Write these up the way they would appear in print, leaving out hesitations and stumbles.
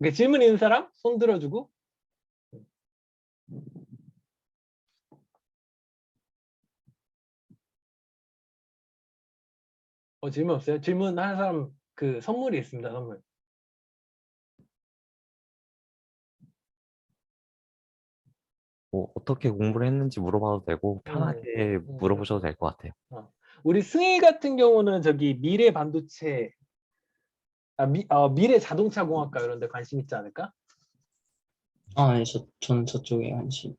질문 있는 사람 손 들어주고. 질문 없어요? 질문하는 사람 그 선물이 있습니다. 선물. 뭐 어떻게 공부를 했는지 물어봐도 되고 편하게 물어보셔도 될 것 같아요. 우리 승희 같은 경우는 저기 미래 반도체, 미래 자동차 공학과 이런 데 관심 있지 않을까? 네, 저는 저쪽에 관심.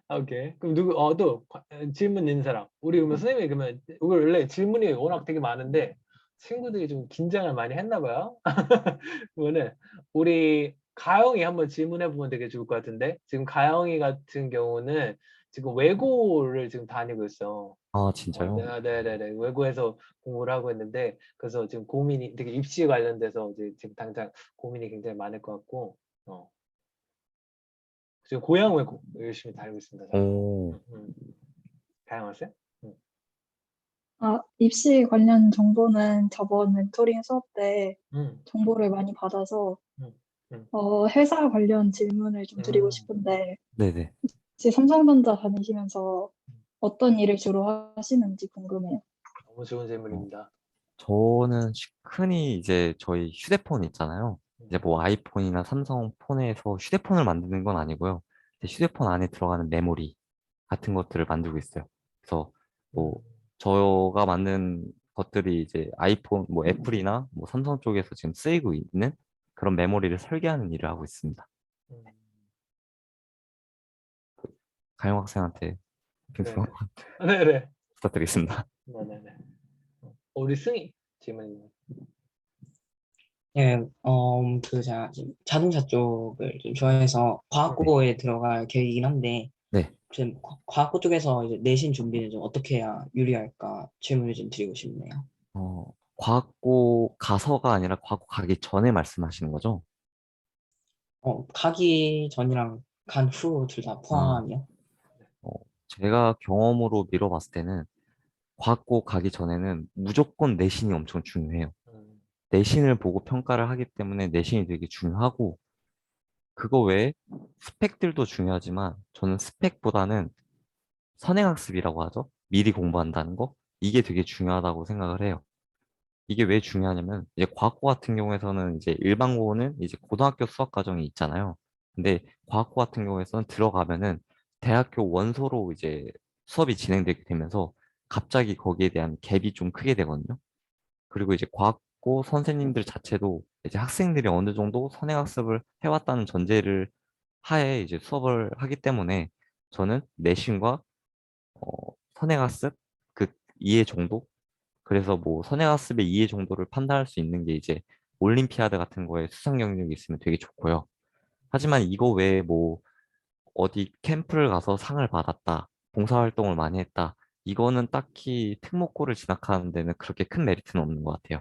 오케이. 그럼 또 질문 있는 사람. 우리 그러면 선생님이 그러면 원래 질문이 워낙 되게 많은데 친구들이 좀 긴장을 많이 했나 봐요. 그러면은 우리 가영이 한번 질문해 보면 되게 좋을 것 같은데, 지금 가영이 같은 경우는 지금 외고를 지금 다니고 있어. 아, 진짜요? 네네네. 외고에서 공부를 하고 있는데, 그래서 지금 고민이 되게 입시 관련돼서 이제 지금 당장 고민이 굉장히 많을 것 같고, 지금 고양 외고 열심히 다니고 있습니다. 오, 가영아 쌤? 입시 관련 정보는 저번 멘토링 수업 때 음, 정보를 많이 받아서 음, 음. 회사 관련 질문을 좀 드리고 싶은데, 네네. 혹시 삼성전자 다니시면서 어떤 일을 주로 하시는지 궁금해요. 너무 좋은 질문입니다. 저는 흔히 이제 저희 휴대폰 있잖아요. 이제 뭐 아이폰이나 삼성 폰에서 휴대폰을 만드는 건 아니고요. 이제 휴대폰 안에 들어가는 메모리 같은 것들을 만들고 있어요. 그래서 뭐 저가 만든 것들이 이제 아이폰, 뭐 애플이나 뭐 삼성 쪽에서 지금 쓰이고 있는 그런 메모리를 설계하는 일을 하고 있습니다. 가영 학생한테 빈수 네네. 부탁드리겠습니다. 네네네. 우리 승희 질문입니다. 예, 제가 지금 자동차 쪽을 좀 좋아해서 과학고에 들어갈 계획이긴 한데, 네. 지금 과학고 쪽에서 이제 내신 준비는 좀 어떻게 해야 유리할까 질문을 좀 드리고 싶네요. 과학고 가서가 아니라 과학고 가기 전에 말씀하시는 거죠? 가기 전이랑 간 후 둘 다 아, 포함이요? 제가 경험으로 미뤄봤을 때는 과학고 가기 전에는 무조건 내신이 엄청 중요해요. 내신을 보고 평가를 하기 때문에 내신이 되게 중요하고, 그거 외에 스펙들도 중요하지만 저는 스펙보다는 선행학습이라고 하죠. 미리 공부한다는 거. 이게 되게 중요하다고 생각을 해요. 이게 왜 중요하냐면 이제 과학고 같은 경우에서는 이제 일반고는 이제 고등학교 수학 과정이 있잖아요. 근데 과학고 같은 경우에서는 들어가면은 대학교 원서로 이제 수업이 진행되게 되면서 갑자기 거기에 대한 갭이 좀 크게 되거든요. 그리고 이제 과학고 선생님들 자체도 이제 학생들이 어느 정도 선행학습을 해왔다는 전제를 하에 이제 수업을 하기 때문에 저는 내신과 선행학습 그 이해 정도. 그래서 뭐 선행학습의 이해 정도를 판단할 수 있는 게 이제 올림피아드 같은 거에 수상 경력이 있으면 되게 좋고요. 하지만 이거 외에 뭐 어디 캠프를 가서 상을 받았다, 봉사활동을 많이 했다, 이거는 딱히 특목고를 진학하는 데는 그렇게 큰 메리트는 없는 것 같아요.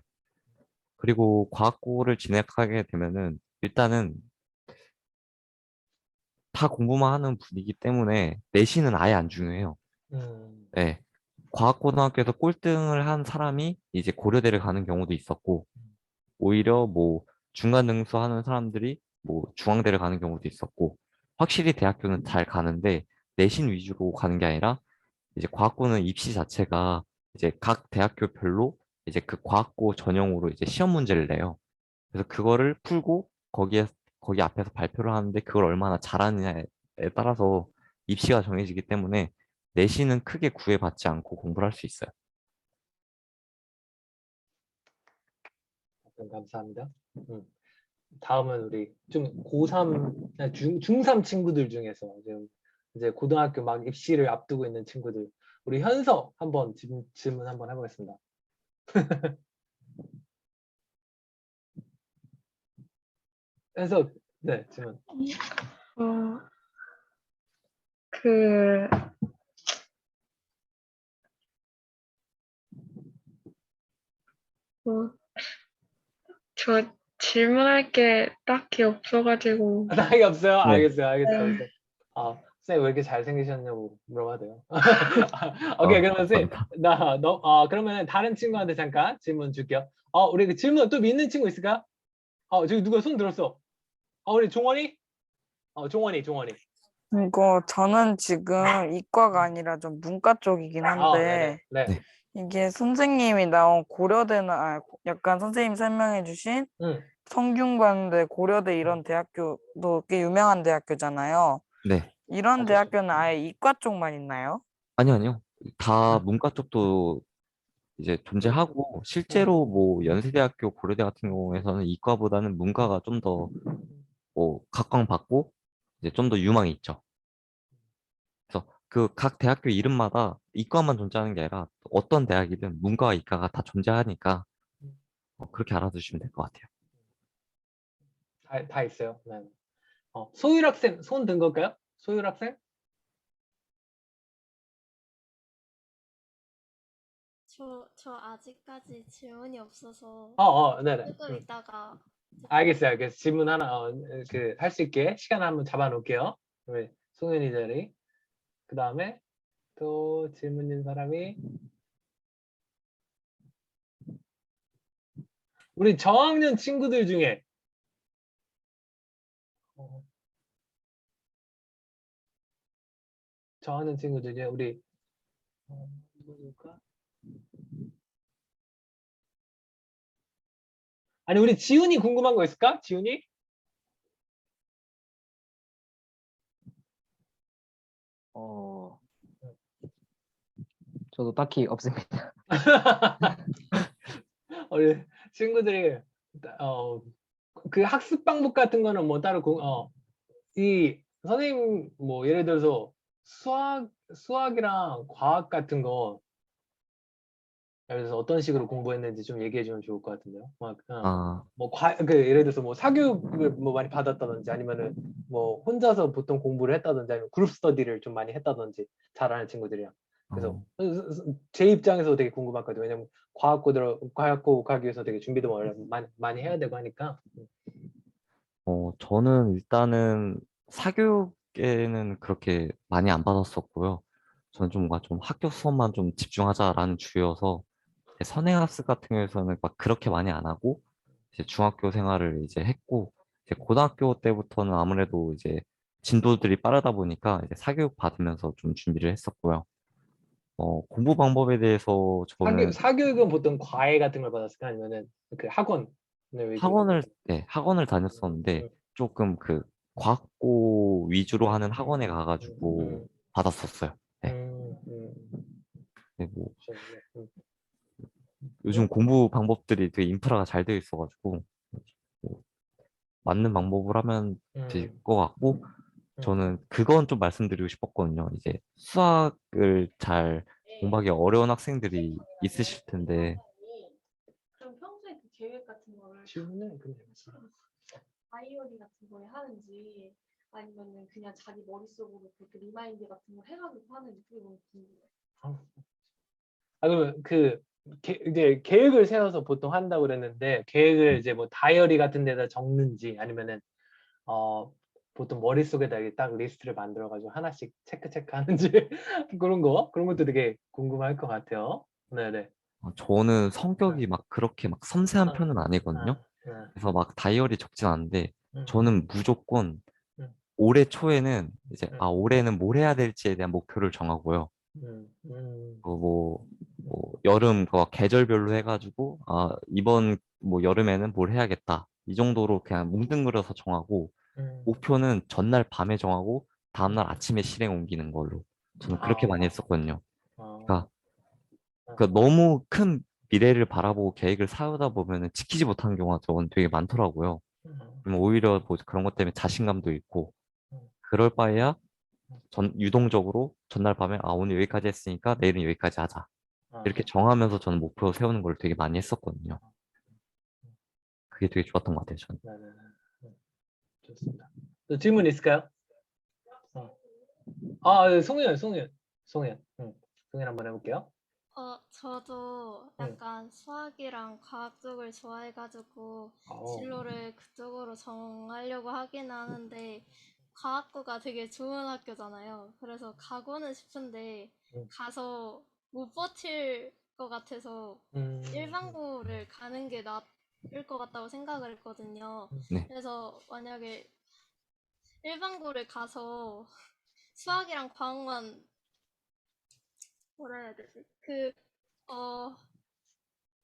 그리고 과학고를 진학하게 되면은 일단은 다 공부만 하는 분이기 때문에 내신은 아예 안 중요해요. 네. 과학고등학교에서 꼴등을 한 사람이 이제 고려대를 가는 경우도 있었고, 오히려 뭐 중간 등수하는 사람들이 뭐 중앙대를 가는 경우도 있었고, 확실히 대학교는 잘 가는데 내신 위주로 가는 게 아니라 이제 과학고는 입시 자체가 이제 각 대학교별로 이제 그 과학고 전형으로 이제 시험 문제를 내요. 그래서 그거를 풀고 거기 앞에서 발표를 하는데 그걸 얼마나 잘하느냐에 따라서 입시가 정해지기 때문에 내신은 크게 구애받지 않고 공부를 할 수 있어요. 감사합니다. 다음은 우리 좀 고3, 중3 친구들 중에서 지금 이제 고등학교 막 입시를 앞두고 있는 친구들, 우리 현서 한번 질문 한번 해보겠습니다. 현서, 네, 질문. 그, 저 질문할 게 딱히 없어가지고. 나이 없어요? 네. 알겠어요. 왜 이렇게 잘생기셨냐고 물어봐도 돼요. 오케이, 그러면 감사합니다. 그러면 다른 친구한테 잠깐 질문 줄게요. 우리 그 질문 또 믿는 친구 있을까? 저기 누가 손 들었어? 우리 종원이? 종원이. 이거 저는 지금 이과가 아니라 좀 문과 쪽이긴 한데 네네. 네. 이게 선생님이 나온 고려대는 약간 선생님 설명해 주신 응. 성균관대 고려대 이런 대학교도 꽤 유명한 대학교잖아요. 네. 이런 그렇죠. 대학교는 아예 이과 쪽만 있나요? 아니요. 다 문과 쪽도 이제 존재하고 실제로 뭐 연세대학교, 고려대 같은 경우에서는 이과보다는 문과가 좀 더 뭐 각광받고 이제 좀 더 유망이 있죠. 그래서 그 각 대학교 이름마다 이과만 존재하는 게 아니라 어떤 대학이든 문과와 이과가 다 존재하니까 그렇게 알아두시면 될 것 같아요. 다 있어요. 네. 소율 학생 손 든 걸까요? 소율 학생? 저 아직까지 질문이 없어서 네네. 조금 이따가 알겠어요. 질문 하나 할 수 있게 시간 한번 잡아놓을게요. 우리 송현이 자리. 그 다음에 또 질문 있는 사람이 우리 저학년 친구들 중에 저학년 친구들 중에 우리 누굴까? 아니 우리 지훈이 궁금한 거 있을까? 지훈이? 저도 딱히 없습니다. 우리 친구들이 그 학습 방법 같은 거는 뭐 따로 이 선생님 뭐 예를 들어서 수학이랑 과학 같은 거 예를 들어서 어떤 식으로 공부했는지 좀 얘기해 주면 좋을 것 같은데요. 아, 예를 들어서 뭐 사교육을 뭐 많이 받았다든지 아니면은 뭐 혼자서 보통 공부를 했다든지 아니면 그룹 스터디를 좀 많이 했다든지 잘하는 친구들이랑. 그래서 제 입장에서 되게 궁금하거든요. 왜냐면 과학고 가기 위해서 되게 준비도 많이 해야 되고 하니까. 저는 일단은 사교육에는 그렇게 많이 안 받았었고요. 저는 좀 뭔가 좀 학교 수업만 좀 집중하자라는 주여서 선행학습 같은 경우에서는 막 그렇게 많이 안 하고 이제 중학교 생활을 이제 했고 이제 고등학교 때부터는 아무래도 이제 진도들이 빠르다 보니까 이제 사교육 받으면서 좀 준비를 했었고요. 공부 방법에 대해서 저는 사교육은 보통 과외 같은 걸 받았을까 아니면은 그 학원을 위주로. 학원을 다녔었는데 조금 그 과학고 위주로 하는 학원에 가가지고 받았었어요. 네. 네, 뭐 요즘 공부 방법들이 되게 인프라가 잘 되어 있어가지고 뭐 맞는 방법을 하면 될 것 같고 저는 그건 좀 말씀드리고 싶었거든요. 이제 수학을 잘 공부하기 어려운 학생들이 있으실 텐데 그럼 평소에 그 계획 같은 거를 다이어리 같은 거에 하는지 아니면은 그냥 자기 머릿속으로 그렇게 리마인드 같은 걸 해가지고 하는지 그게 너무 궁금해요. 그러면 이제 계획을 세워서 보통 한다고 그랬는데 계획을 이제 뭐 다이어리 같은 데다 적는지 아니면은 보통 머릿속에다 이렇게 딱 리스트를 만들어가지고 하나씩 체크하는지 그런 것도 되게 궁금할 것 같아요. 네네. 저는 성격이 막 그렇게 막 섬세한 편은 아니거든요. 그래서 막 다이어리 적진 않는데 저는 무조건 음. 올해 초에는 이제 올해는 뭘 해야 될지에 대한 목표를 정하고요. 여름 계절별로 해가지고 이번 뭐 여름에는 뭘 해야겠다 이 정도로 그냥 뭉뚱그려서 정하고 목표는 전날 밤에 정하고 다음날 아침에 실행 옮기는 걸로 저는 그렇게 많이 했었거든요. 그러니까, 너무 큰 미래를 바라보고 계획을 세우다 보면은 지키지 못하는 경우가 저는 되게 많더라고요. 그러면 오히려 뭐 그런 것 때문에 자신감도 있고 그럴 바에야 유동적으로 전날 밤에 오늘 여기까지 했으니까 내일은 여기까지 하자. 이렇게 정하면서 저는 목표 세우는 걸 되게 많이 했었거든요. 그게 되게 좋았던 것 같아요, 저는. 네네네. 좋습니다. 또 질문 있을까요? 네, 송현. 송현 한번 해볼게요. 저도 약간 수학이랑 과학 쪽을 좋아해가지고 진로를 그쪽으로 정하려고 하긴 하는데 과학고가 되게 좋은 학교잖아요. 그래서 가고는 싶은데 가서 못 버틸 것 같아서 일반고를 가는 게 나을 것 같다고 생각을 했거든요. 네. 그래서 만약에 일반고를 가서 수학이랑 과학만 뭐라 해야 되지?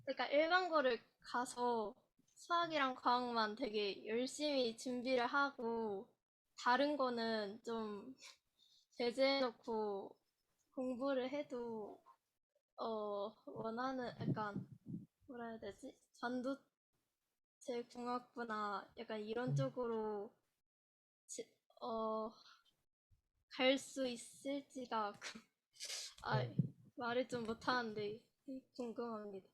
그러니까 일반고를 가서 수학이랑 과학만 되게 열심히 준비를 하고 다른 거는 좀 배제해놓고 공부를 해도 원하는 약간 뭐라 해야 되지? 반도체 공학부나 약간 이런 쪽으로 지- 어, 갈 수 있을지가 말을 좀 못하는데 궁금합니다.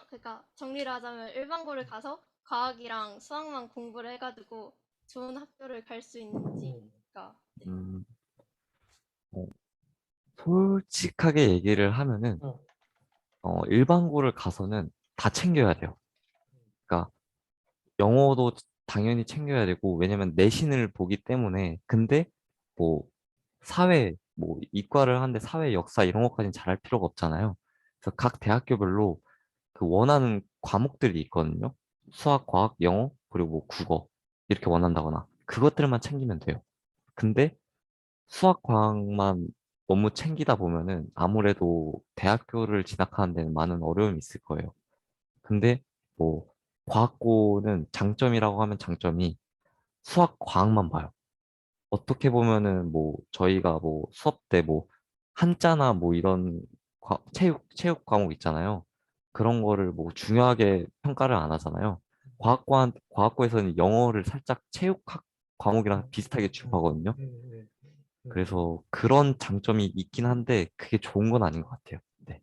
그러니까 정리를 하자면 일반고를 가서 과학이랑 수학만 공부를 해가지고 좋은 학교를 갈 수 있는지가 네. 음, 어, 솔직하게 얘기를 하면은 일반고를 가서는 다 챙겨야 돼요. 그러니까 영어도 당연히 챙겨야 되고 왜냐면 내신을 보기 때문에 근데 뭐 사회 뭐 이과를 하는데 사회 역사 이런 것까지는 잘할 필요가 없잖아요. 그래서 각 대학교별로 그 원하는 과목들이 있거든요. 수학, 과학, 영어, 그리고 뭐 국어 이렇게 원한다거나 그것들만 챙기면 돼요. 근데 수학, 과학만 너무 챙기다 보면은 아무래도 대학교를 진학하는 데는 많은 어려움이 있을 거예요. 근데 뭐 과학고는 장점이라고 하면 장점이 수학, 과학만 봐요. 어떻게 보면은 뭐 저희가 뭐 수업 때 뭐 한자나 뭐 이런 체육 과목 있잖아요. 그런 거를 뭐 중요하게 평가를 안 하잖아요. 과학고에서는 영어를 살짝 과목이랑 비슷하게 취급하거든요. 그래서 그런 장점이 있긴 한데 그게 좋은 건 아닌 것 같아요. 네.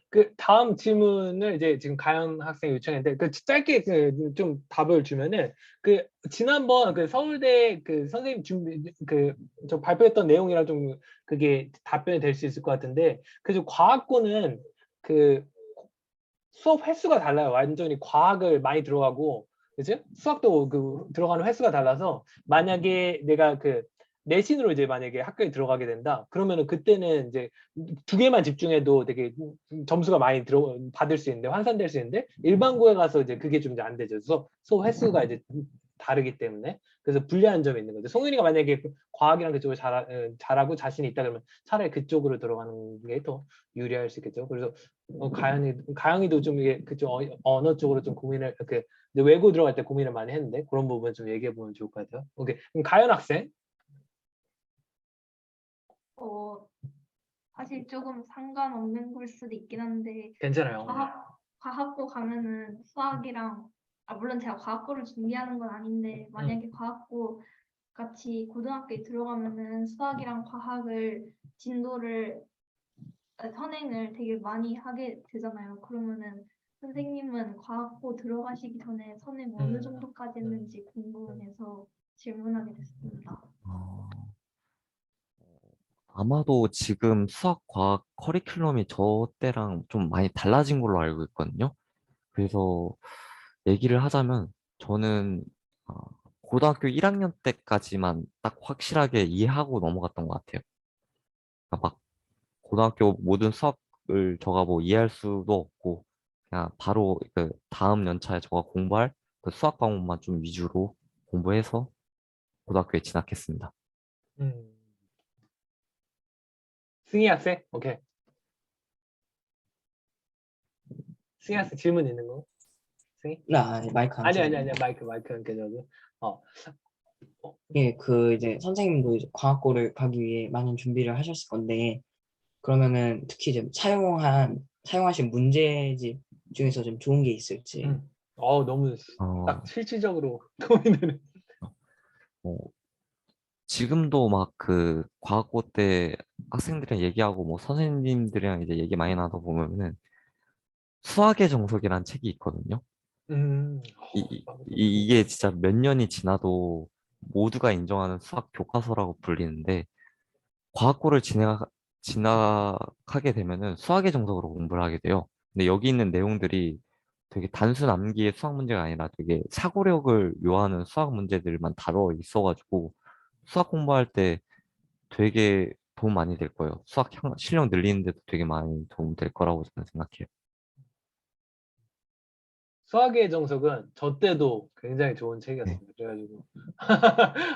그 다음 질문을 이제 지금 가연 학생이 요청했는데 그 짧게 좀 답을 주면은 그 지난번 그 서울대 그 선생님 준비 그 저 발표했던 내용이랑 좀 그게 답변이 될 수 있을 것 같은데 그래서 과학고는 그 수업 횟수가 달라요. 완전히 과학을 많이 들어가고 그치? 수학도 그 들어가는 횟수가 달라서 만약에 내가 그 내신으로 이제 만약에 학교에 들어가게 된다. 그러면은 그때는 이제 두 개만 집중해도 되게 점수가 많이 받을 수 있는데 환산될 수 있는데 일반고에 가서 이제 그게 좀 이제 안 되죠. 수업 횟수가 이제 다르기 때문에 그래서 불리한 점이 있는 거죠. 송윤이가 만약에 과학이랑 그쪽을 잘하고 자신이 있다 그러면 차라리 그쪽으로 들어가는 게 더 유리할 수 있겠죠. 그래서 가영이도 좀 이게 그쪽 언어 쪽으로 좀 고민을 이렇게 외고 들어갈 때 고민을 많이 했는데 그런 부분 좀 얘기해 보면 좋을 것 같아요. 오케이. 그럼 가연 학생. 어, 사실 조금 상관없는 걸 수도 있긴 한데 괜찮아요. 과학고 가면은 수학이랑 물론 제가 과학고를 준비하는 건 아닌데 만약에 과학고 같이 고등학교에 들어가면은 수학이랑 과학을 진도를 선행을 되게 많이 하게 되잖아요. 그러면은 선생님은 과학고 들어가시기 전에 선행 어느 정도까지 했는지 궁금해서 질문하게 됐습니다. 아마도 지금 수학, 과학 커리큘럼이 저 때랑 좀 많이 달라진 걸로 알고 있거든요. 그래서 얘기를 하자면 저는 어, 고등학교 1학년 때까지만 딱 확실하게 이해하고 넘어갔던 것 같아요. 그러니까 막 고등학교 모든 수학을 저가 뭐 이해할 수도 없고 그냥 바로 그 다음 연차에 저가 공부할 그 수학 과목만 좀 위주로 공부해서 고등학교에 진학했습니다. 음. 승희 학생. 오케이. 승희 학생 질문 있는 거? 승희? 마이크 안 아니 켜졌네요. 마이크 안 켜져도. 어. 예, 그 이제 선생님도 이제 과학고를 가기 위해 많은 준비를 하셨을 건데 그러면은 특히 좀 사용하신 문제집 중에서 좀 좋은 게 있을지. 너무 딱 어, 실질적으로 고민되는. 어, 지금도 막 그 과학고 때 학생들이랑 얘기하고 뭐 선생님들이랑 이제 얘기 많이 나눠 보면은 수학의 정석이라는 책이 있거든요. 이게 진짜 몇 년이 지나도 모두가 인정하는 수학 교과서라고 불리는데 과학고를 진학하게 되면은 수학의 정석으로 공부를 하게 돼요. 근데 여기 있는 내용들이 되게 단순 암기의 수학 문제가 아니라 되게 사고력을 요하는 수학 문제들만 다뤄 있어가지고 수학 공부할 때 되게 도움 많이 될 거예요. 실력 늘리는 데도 되게 많이 도움 될 거라고 저는 생각해요. 수학의 정석은 저 때도 굉장히 좋은 네. 책이었습니다. 그래가지고 그쵸.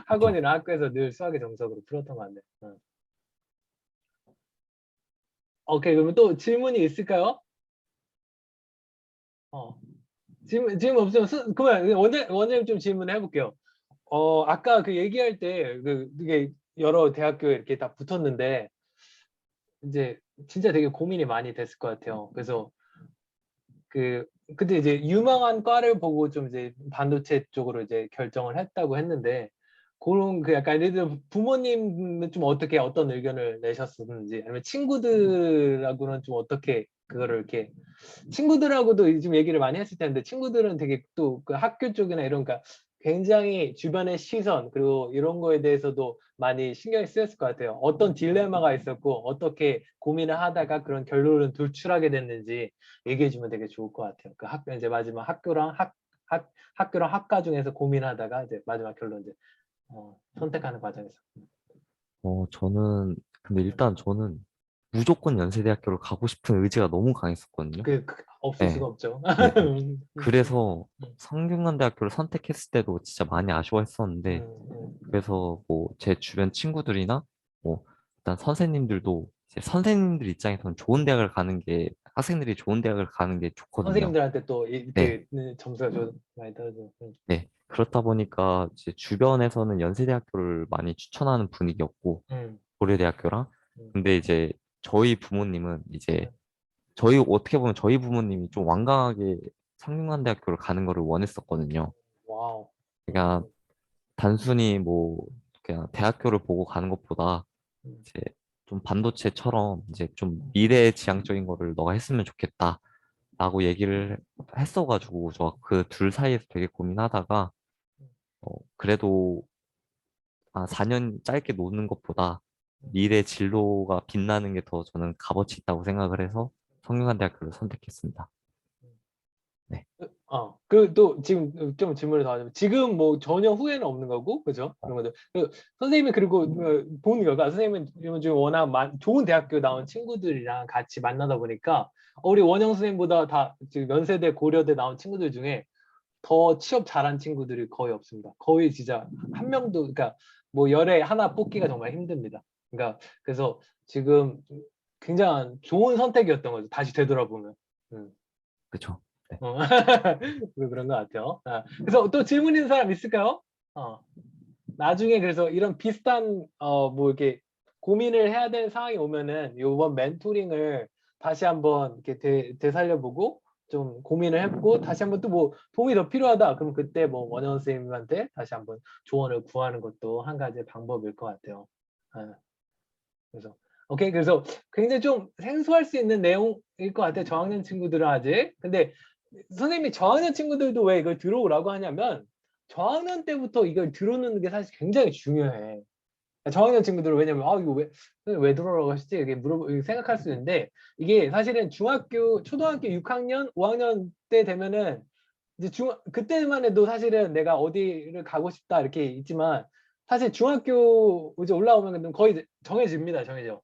학원이나 학교에서 늘 수학의 정석으로 풀었던 것 같네요. 오케이, 그러면 또 질문이 있을까요? 질문 없으면 그러면 원장님 좀 질문해 볼게요. 아까 그 얘기할 때 이게 여러 대학교에 이렇게 다 붙었는데 이제 진짜 되게 고민이 많이 됐을 것 같아요. 그래서 그때 이제 유망한 과를 보고 좀 이제 반도체 쪽으로 이제 결정을 했다고 했는데 그런 약간 예를 들어 부모님은 좀 어떤 의견을 내셨었는지 아니면 친구들하고는 좀 어떻게 그거를 이렇게 친구들하고도 좀 얘기를 많이 했을 텐데 친구들은 되게 또 그 학교 쪽이나 이런 굉장히 주변의 시선 그리고 이런 거에 대해서도 많이 신경이 쓰였을 것 같아요. 어떤 딜레마가 있었고 어떻게 고민을 하다가 그런 결론을 도출하게 됐는지 얘기해 주면 되게 좋을 것 같아요. 이제 마지막 학교랑 학과 중에서 고민하다가 이제 마지막 결론 이제 선택하는 과정에서. 근데 일단 저는 무조건 연세대학교를 가고 싶은 의지가 너무 강했었거든요. 없을 네. 수가 없죠. 네. 그래서 음. 성균관대학교를 선택했을 때도 진짜 많이 아쉬워했었는데 그래서 뭐 제 주변 친구들이나 뭐 일단 선생님들도 이제 선생님들 입장에서는 좋은 대학을 가는 게 학생들이 좋은 대학을 가는 게 좋거든요. 선생님들한테 또 네. 점수가 많이 떨어져. 네. 그렇다 보니까 이제 주변에서는 연세대학교를 많이 추천하는 분위기였고 고려대학교랑 음. 근데 이제 저희 부모님은 이제 저희 어떻게 보면 저희 부모님이 좀 완강하게 성균관대학교를 가는 거를 원했었거든요. 와우. 그러니까 단순히 뭐 그냥 대학교를 보고 가는 것보다 음. 이제 좀 반도체처럼 이제 좀 미래지향적인 거를 너가 했으면 좋겠다라고 얘기를 했어가지고 저 그 둘 사이에서 되게 고민하다가 그래도 4년 짧게 노는 것보다 미래 진로가 빛나는 게 더 저는 값어치 있다고 생각을 해서 성균관대학교를 선택했습니다. 네. 또 지금 좀 질문을 더 하자면 지금 뭐 전혀 후회는 없는 거고 그죠? 그런 것들. 선생님이 그리고 본 결과 선생님은 지금 워낙 좋은 대학교 나온 친구들이랑 같이 만나다 보니까 우리 원영 선생님보다 다 지금 연세대 고려대 나온 친구들 중에 더 취업 잘한 친구들이 거의 없습니다. 거의 진짜 한 명도 그러니까 뭐 열에 하나 뽑기가 정말 힘듭니다. 그러니까 그래서 지금 굉장한 좋은 선택이었던 거죠. 다시 되돌아보면. 그쵸. 네. 그런 것 같아요. 그래서 또 질문 있는 사람 있을까요? 나중에 그래서 이런 비슷한 뭐 이렇게 고민을 해야 되는 상황이 오면은 이번 멘토링을 다시 한번 이렇게 되살려보고 좀 고민을 해보고 다시 한번 또 뭐 도움이 더 필요하다. 그럼 그때 뭐 원영 선생님한테 다시 한번 조언을 구하는 것도 한 가지 방법일 것 같아요. 그래서 오케이 그래서 굉장히 좀 생소할 수 있는 내용일 것 같아요. 저학년 친구들은 아직. 근데 선생님이 저학년 친구들도 왜 이걸 들어오라고 하냐면 저학년 때부터 이걸 들어놓는 게 사실 굉장히 중요해. 저학년 친구들은 왜냐면 이거 왜 들어오라고 하시지? 이렇게 생각할 수 있는데 이게 사실은 초등학교 6학년, 5학년 때 되면은 이제 그때만 해도 사실은 내가 어디를 가고 싶다 이렇게 있지만 사실 중학교 이제 올라오면 거의 정해집니다. 정해져.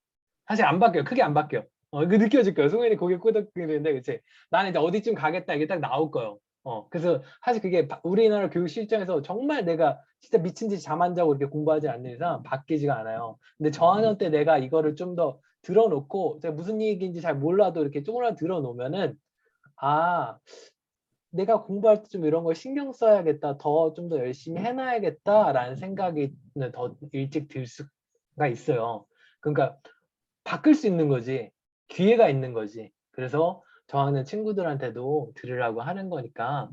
사실 안 바뀌어요. 크게 안 바뀌어. 그 느껴질 거예요. 송현이 고개 끄덕이는데 그치? 나는 이제 어디쯤 가겠다 이게 딱 나올 거예요. 그래서 사실 그게 우리나라 교육 실정에서 정말 내가 진짜 미친 듯이 잠 안 자고 이렇게 공부하지 않는 이상 바뀌지가 않아요. 근데 저학년 때 내가 이거를 좀 더 들어놓고 제가 무슨 얘기인지 잘 몰라도 이렇게 조금만 들어놓으면은 내가 공부할 때 좀 이런 걸 신경 써야겠다. 좀 더 열심히 해놔야겠다라는 생각이 더 일찍 들 수가 있어요. 그러니까 바꿀 수 있는 거지. 기회가 있는 거지. 그래서 저학년 친구들한테도 들으라고 하는 거니까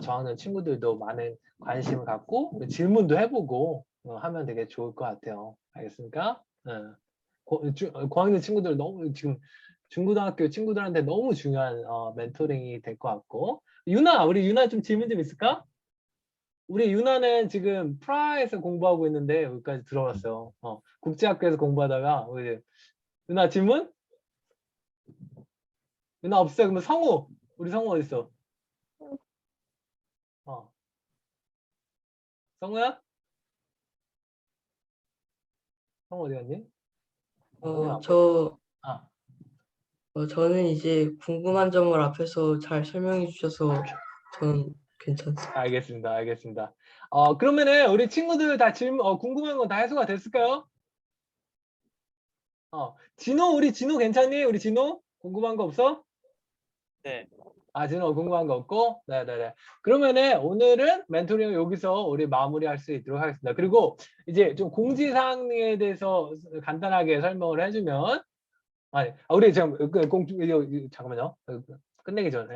저학년 친구들도 많은 관심을 갖고 질문도 해보고 하면 되게 좋을 것 같아요. 알겠습니까? 고학년 친구들 너무 지금 중고등학교 친구들한테 너무 중요한 멘토링이 될 것 같고 우리 유나 좀 질문 좀 있을까? 우리 유나는 지금 프라하에서 공부하고 있는데 여기까지 들어왔어요. 국제학교에서 공부하다가 유나 질문? 유나 없어요. 그러면 우리 성우 어디 있어? 성우야? 성우 어디 갔니? 아, 저는 이제 궁금한 점을 앞에서 잘 설명해 주셔서 저는 괜찮습니다. 알겠습니다. 그러면은 우리 친구들 다 궁금한 건 다 해소가 됐을까요? 우리 진호 괜찮니? 우리 진호? 궁금한 거 없어? 네. 진호 궁금한 거 없고? 네네네. 그러면은 오늘은 멘토링을 여기서 우리 마무리할 수 있도록 하겠습니다. 그리고 이제 좀 공지사항에 대해서 간단하게 설명을 해주면, 우리 지금 잠깐만요. 끝내기 전에.